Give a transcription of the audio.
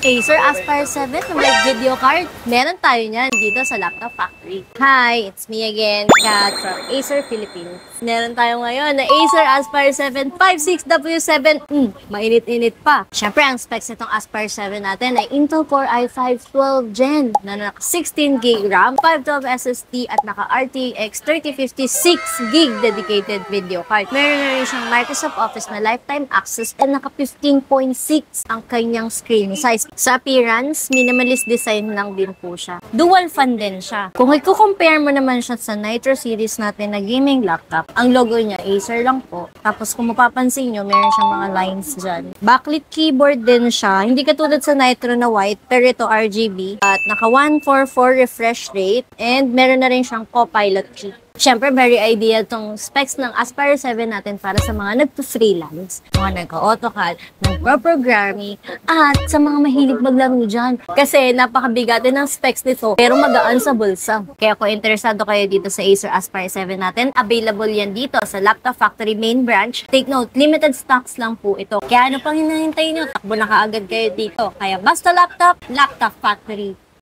Acer Aspire 7 na may video card. Meron tayo niyan dito sa Laptop Factory. Hi, it's me again, Kat from Acer Philippines. Meron tayo ngayon na Acer Aspire 7 56W7. Mainit-init pa. Siyempre, ang specs nitong Aspire 7 natin ay Intel Core i5 12 Gen na naka 16GB RAM, 512 SSD at naka RTX 3050 6GB dedicated video card. Meron na rin siyang Microsoft Office na lifetime access and naka 15.6 ang kanyang screen size. Sa appearance, minimalist design lang din po siya. Dual fan din siya. Kung i-compare mo naman siya sa Nitro series natin na gaming laptop, ang logo niya Acer lang po. Tapos kung mapapansin nyo, meron siyang mga lines dyan. Backlit keyboard din siya. Hindi katulad sa Nitro na white, pero ito RGB. At naka 144 refresh rate. And meron na rin siyang Copilot key. Siyempre, very ideal tong specs ng Aspire 7 natin para sa mga nagpo-freelance, mga nag-AutoCAD, nagpo-programming, at sa mga mahilig maglaro dyan. Kasi napakabigatin ng specs nito, pero magaan sa bulsa. Kaya kung interesado kayo dito sa Acer Aspire 7 natin, available yan dito sa Laptop Factory main branch. Take note, limited stocks lang po ito. Kaya ano pang hinahintay nyo? Takbo na kaagad kayo dito. Kaya basta laptop, Laptop Factory.